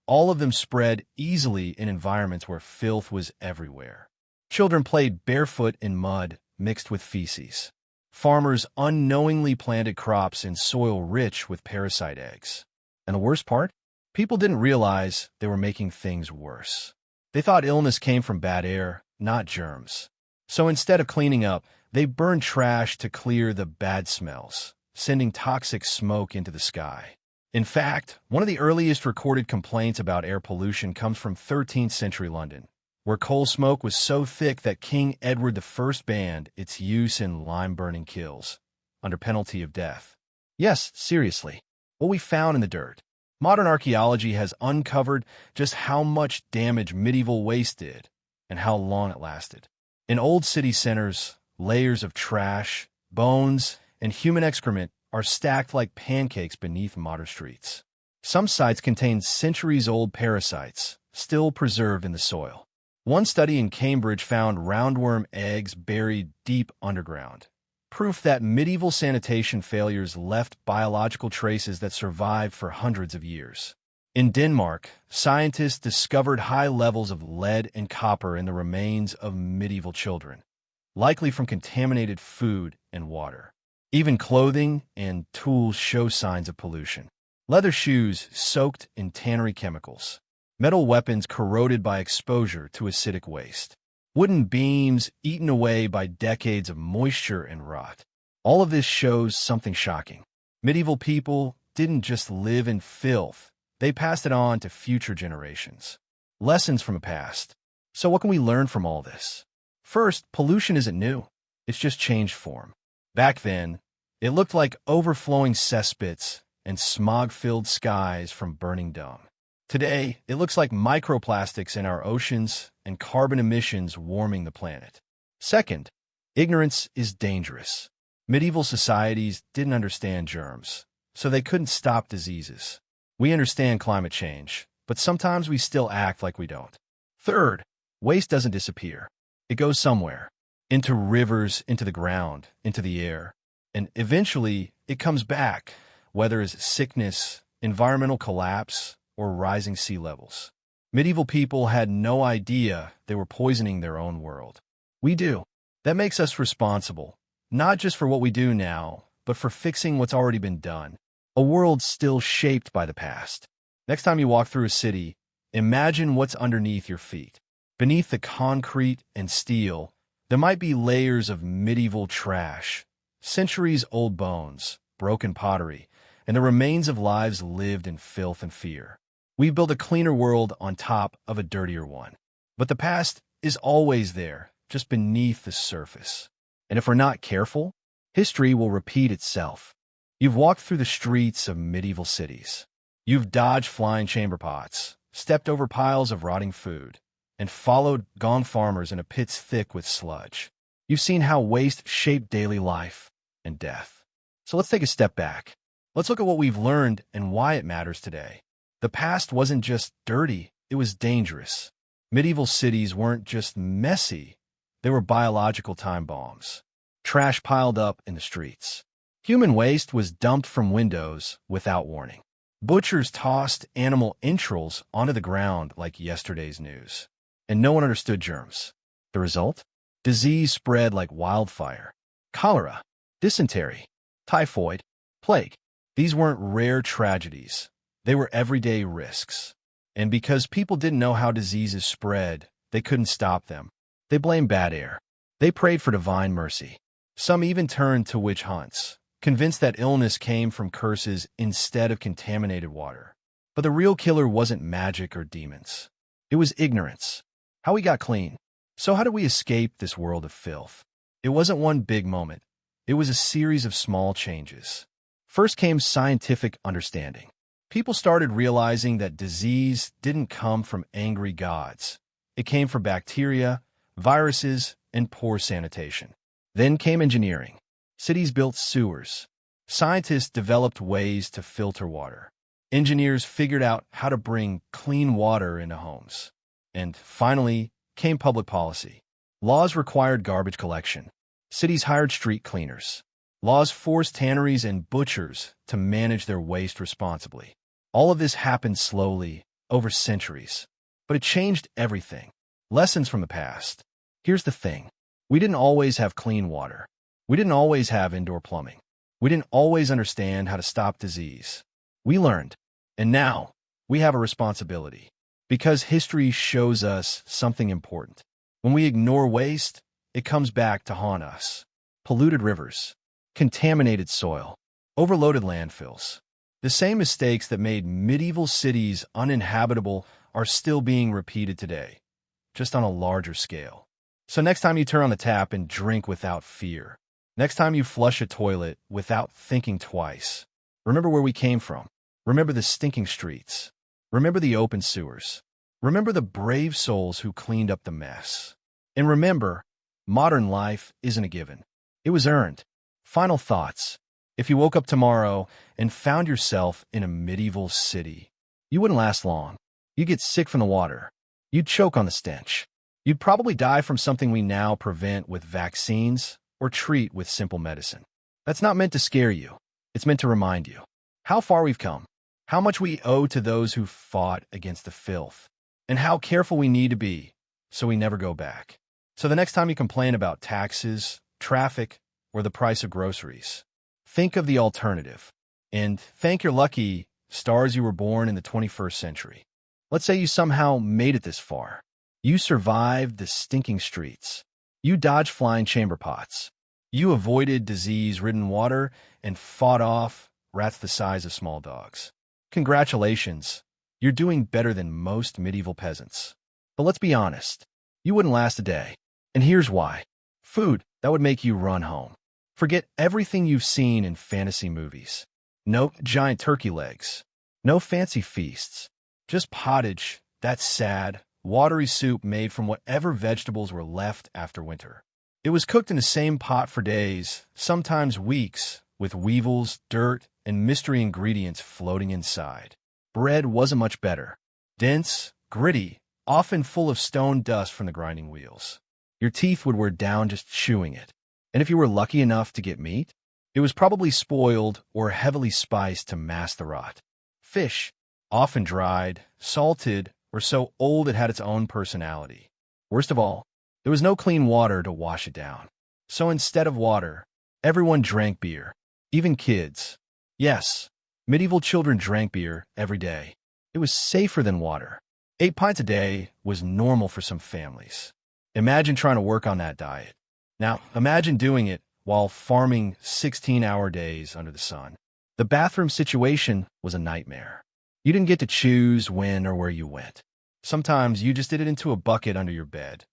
all of them spread easily in environments where filth was everywhere. Children played barefoot in mud mixed with feces. Farmers unknowingly planted crops in soil rich with parasite eggs. And the worst part? People didn't realize they were making things worse. They thought illness came from bad air, not germs. So instead of cleaning up, they burned trash to clear the bad smells, sending toxic smoke into the sky. In fact, one of the earliest recorded complaints about air pollution comes from 13th century London, where coal smoke was so thick that King Edward I banned its use in lime-burning kilns, under penalty of death. Yes, seriously, what we found in the dirt. Modern archaeology has uncovered just how much damage medieval waste did and how long it lasted. In old city centers, layers of trash, bones, and human excrement are stacked like pancakes beneath modern streets. Some sites contain centuries-old parasites, still preserved in the soil. One study in Cambridge found roundworm eggs buried deep underground, proof that medieval sanitation failures left biological traces that survived for hundreds of years. In Denmark, scientists discovered high levels of lead and copper in the remains of medieval children, likely from contaminated food and water. Even clothing and tools show signs of pollution. Leather shoes soaked in tannery chemicals. Metal weapons corroded by exposure to acidic waste. Wooden beams eaten away by decades of moisture and rot. All of this shows something shocking. Medieval people didn't just live in filth. They passed it on to future generations. Lessons from the past. So what can we learn from all this? First, pollution isn't new. It's just changed form. Back then, it looked like overflowing cesspits and smog-filled skies from burning dung. Today, it looks like microplastics in our oceans and carbon emissions warming the planet. Second, ignorance is dangerous. Medieval societies didn't understand germs, so they couldn't stop diseases. We understand climate change, but sometimes we still act like we don't. Third, waste doesn't disappear. It goes somewhere. Into rivers, into the ground, into the air. And eventually, it comes back, whether it's sickness, environmental collapse, or rising sea levels. Medieval people had no idea they were poisoning their own world. We do. That makes us responsible, not just for what we do now, but for fixing what's already been done. A world still shaped by the past. Next time you walk through a city, imagine what's underneath your feet. Beneath the concrete and steel, There might be layers of medieval trash, centuries-old bones, broken pottery, and the remains of lives lived in filth and fear. We've built a cleaner world on top of a dirtier one. But the past is always there, just beneath the surface. And if we're not careful, history will repeat itself. You've walked through the streets of medieval cities. You've dodged flying chamber pots, stepped over piles of rotting food, and followed gong farmers in a pits thick with sludge. You've seen how waste shaped daily life and death. So let's take a step back. Let's look at what we've learned and why it matters today. The past wasn't just dirty, it was dangerous. Medieval cities weren't just messy, they were biological time bombs. Trash piled up in the streets. Human waste was dumped from windows without warning. Butchers tossed animal entrails onto the ground like yesterday's news. And no one understood germs. The result? Disease spread like wildfire. Cholera, dysentery, typhoid, plague. These weren't rare tragedies. They were everyday risks. And because people didn't know how diseases spread, they couldn't stop them. They blamed bad air. They prayed for divine mercy. Some even turned to witch hunts, convinced that illness came from curses instead of contaminated water. But the real killer wasn't magic or demons. It was ignorance. How we got clean. So how did we escape this world of filth? It wasn't one big moment. It was a series of small changes. First came scientific understanding. People started realizing that disease didn't come from angry gods. It came from bacteria, viruses, and poor sanitation. Then came engineering. Cities built sewers. Scientists developed ways to filter water. Engineers figured out how to bring clean water into homes. And finally came public policy. Laws required garbage collection. Cities hired street cleaners. Laws forced tanneries and butchers to manage their waste responsibly. All of this happened slowly, over centuries. But it changed everything. Lessons from the past. Here's the thing. We didn't always have clean water. We didn't always have indoor plumbing. We didn't always understand how to stop disease. We learned. And now, we have a responsibility. Because history shows us something important. When we ignore waste, it comes back to haunt us. Polluted rivers, contaminated soil, overloaded landfills. The same mistakes that made medieval cities uninhabitable are still being repeated today, just on a larger scale. So next time you turn on the tap and drink without fear, next time you flush a toilet without thinking twice, remember where we came from. Remember the stinking streets. Remember the open sewers. Remember the brave souls who cleaned up the mess. And remember, modern life isn't a given. It was earned. Final thoughts. If you woke up tomorrow and found yourself in a medieval city, you wouldn't last long. You'd get sick from the water. You'd choke on the stench. You'd probably die from something we now prevent with vaccines or treat with simple medicine. That's not meant to scare you. It's meant to remind you how far we've come, how much we owe to those who fought against the filth, and how careful we need to be so we never go back. So the next time you complain about taxes, traffic, or the price of groceries, think of the alternative. And thank your lucky stars you were born in the 21st century. Let's say you somehow made it this far. You survived the stinking streets. You dodged flying chamber pots. You avoided disease-ridden water and fought off rats the size of small dogs. Congratulations, you're doing better than most medieval peasants. But let's be honest, you wouldn't last a day. And here's why. Food that would make you run home. Forget everything you've seen in fantasy movies. No giant turkey legs. No fancy feasts. Just pottage, that sad, watery soup made from whatever vegetables were left after winter. It was cooked in the same pot for days, sometimes weeks, with weevils, dirt, and mystery ingredients floating inside. Bread wasn't much better. Dense, gritty, often full of stone dust from the grinding wheels. Your teeth would wear down just chewing it. And if you were lucky enough to get meat, it was probably spoiled or heavily spiced to mask the rot. Fish, often dried, salted, or so old it had its own personality. Worst of all, there was no clean water to wash it down. So instead of water, everyone drank beer, even kids. Yes, medieval children drank beer every day. It was safer than water. 8 pints a day was normal for some families. Imagine trying to work on that diet. Now, imagine doing it while farming 16-hour days under the sun. The bathroom situation was a nightmare. You didn't get to choose when or where you went. Sometimes you just did it into a bucket under your bed,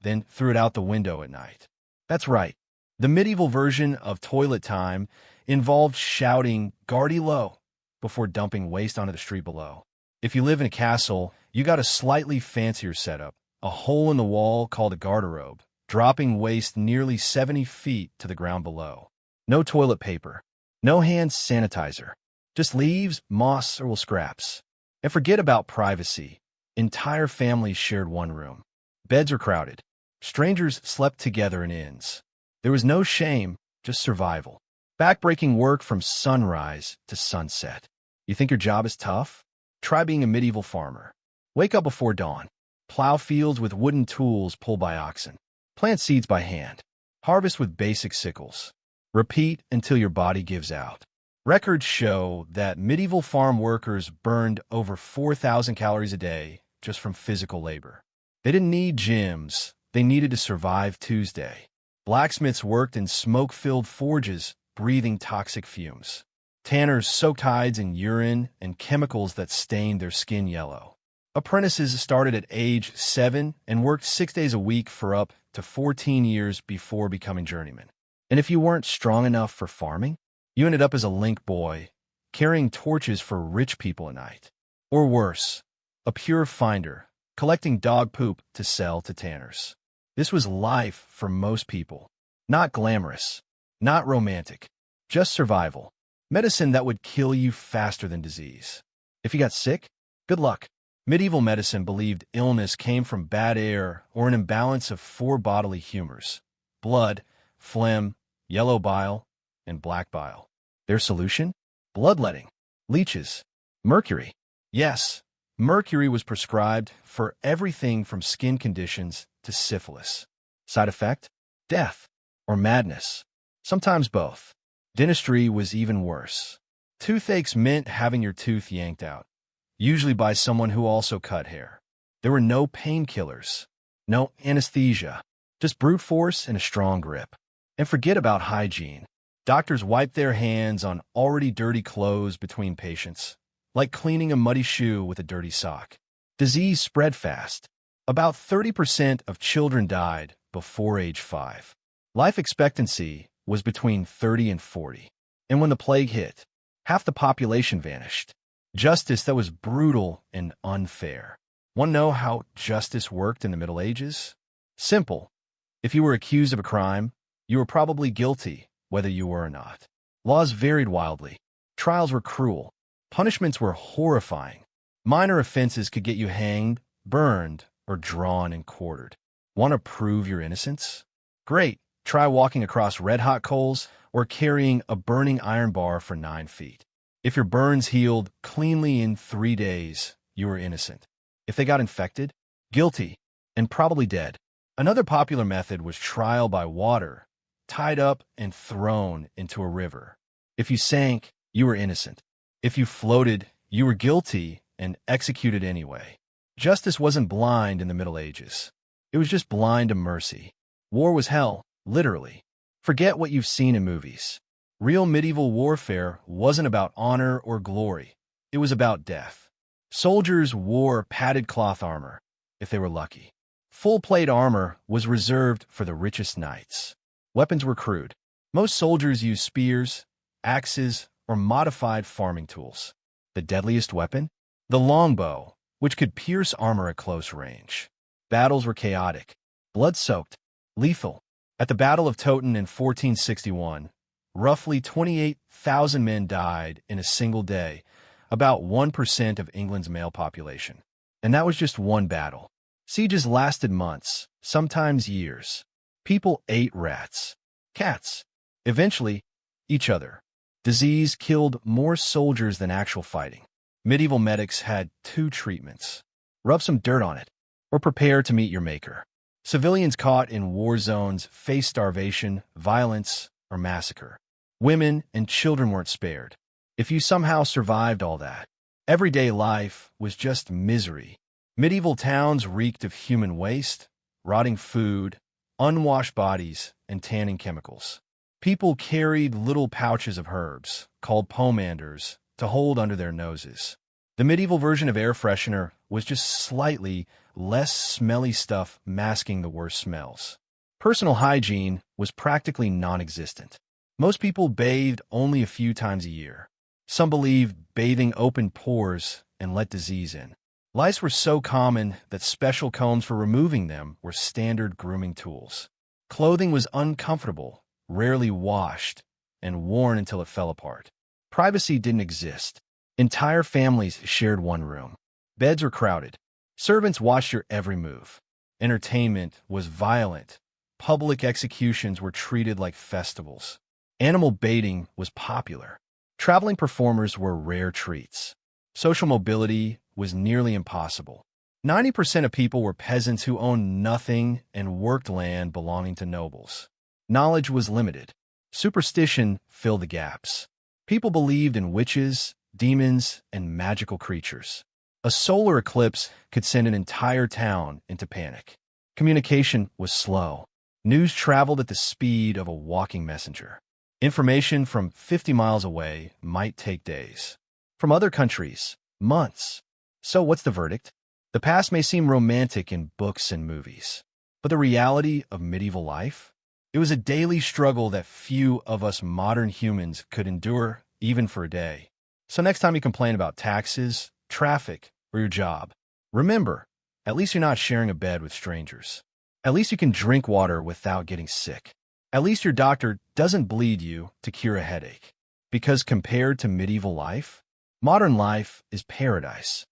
then threw it out the window at night. That's right. The medieval version of toilet time involved shouting "Guardy low" before dumping waste onto the street below. If you live in a castle, you got a slightly fancier setup, a hole in the wall called a garderobe, dropping waste nearly 70 feet to the ground below. No toilet paper, no hand sanitizer, just leaves, moss, or scraps. And forget about privacy. Entire families shared one room. Beds were crowded. Strangers slept together in inns. There was no shame, just survival. Backbreaking work from sunrise to sunset. You think your job is tough? Try being a medieval farmer. Wake up before dawn. Plow fields with wooden tools pulled by oxen. Plant seeds by hand. Harvest with basic sickles. Repeat until your body gives out. Records show that medieval farm workers burned over 4,000 calories a day just from physical labor. They didn't need gyms. They needed to survive Tuesday. Blacksmiths worked in smoke-filled forges, breathing toxic fumes. Tanners soaked hides in urine and chemicals that stained their skin yellow. Apprentices started at age 7 and worked 6 days a week for up to 14 years before becoming journeymen. And if you weren't strong enough for farming, you ended up as a link boy, carrying torches for rich people at night. Or worse, a pure finder, collecting dog poop to sell to tanners. This was life for most people. Not glamorous, not romantic, just survival. Medicine that would kill you faster than disease. If you got sick, good luck. Medieval medicine believed illness came from bad air or an imbalance of 4 bodily humors: blood, phlegm, yellow bile, and black bile. Their solution? Bloodletting, leeches, mercury. Yes, mercury was prescribed for everything from skin conditions to syphilis. Side effect? Death or madness. Sometimes both. Dentistry was even worse. Toothaches meant having your tooth yanked out, usually by someone who also cut hair. There were no painkillers, no anesthesia, just brute force and a strong grip. And forget about hygiene. Doctors wiped their hands on already dirty clothes between patients, like cleaning a muddy shoe with a dirty sock. Disease spread fast. About 30% of children died before age 5. Life expectancy was between 30 and 40. And when the plague hit, half the population vanished. Justice that was brutal and unfair. Want to know how justice worked in the Middle Ages? Simple. If you were accused of a crime, you were probably guilty, whether you were or not. Laws varied wildly. Trials were cruel. Punishments were horrifying. Minor offenses could get you hanged, burned, or drawn and quartered. Want to prove your innocence? Great. Try walking across red-hot coals or carrying a burning iron bar for 9 feet. If your burns healed cleanly in 3 days, you were innocent. If they got infected, guilty, and probably dead. Another popular method was trial by water, tied up and thrown into a river. If you sank, you were innocent. If you floated, you were guilty and executed anyway. Justice wasn't blind in the Middle Ages. It was just blind to mercy. War was hell, literally. Forget what you've seen in movies. Real medieval warfare wasn't about honor or glory. It was about death. Soldiers wore padded cloth armor, if they were lucky. Full-plate armor was reserved for the richest knights. Weapons were crude. Most soldiers used spears, axes, or modified farming tools. The deadliest weapon? The longbow, which could pierce armor at close range. Battles were chaotic, blood-soaked, lethal. At the Battle of Toten in 1461, roughly 28,000 men died in a single day, about 1% of England's male population. And that was just one battle. Sieges lasted months, sometimes years. People ate rats, cats, eventually each other. Disease killed more soldiers than actual fighting. Medieval medics had 2 treatments. Rub some dirt on it, or prepare to meet your maker. Civilians caught in war zones faced starvation, violence, or massacre. Women and children weren't spared. If you somehow survived all that, everyday life was just misery. Medieval towns reeked of human waste, rotting food, unwashed bodies, and tanning chemicals. People carried little pouches of herbs, called pomanders, to hold under their noses. The medieval version of air freshener was just slightly less smelly stuff masking the worst smells. Personal hygiene was practically non-existent. Most people bathed only a few times a year. Some believed bathing opened pores and let disease in. Lice were so common that special combs for removing them were standard grooming tools. Clothing was uncomfortable, rarely washed, and worn until it fell apart. Privacy didn't exist. Entire families shared one room. Beds were crowded. Servants watched your every move. Entertainment was violent. Public executions were treated like festivals. Animal baiting was popular. Traveling performers were rare treats. Social mobility was nearly impossible. 90% of people were peasants who owned nothing and worked land belonging to nobles. Knowledge was limited. Superstition filled the gaps. People believed in witches, demons, and magical creatures. A solar eclipse could send an entire town into panic. Communication was slow. News traveled at the speed of a walking messenger. Information from 50 miles away might take days. From other countries, months. So what's the verdict? The past may seem romantic in books and movies, but the reality of medieval life? It was a daily struggle that few of us modern humans could endure, even for a day. So next time you complain about taxes, traffic, or your job, remember, at least you're not sharing a bed with strangers. At least you can drink water without getting sick. At least your doctor doesn't bleed you to cure a headache. Because compared to medieval life, modern life is paradise.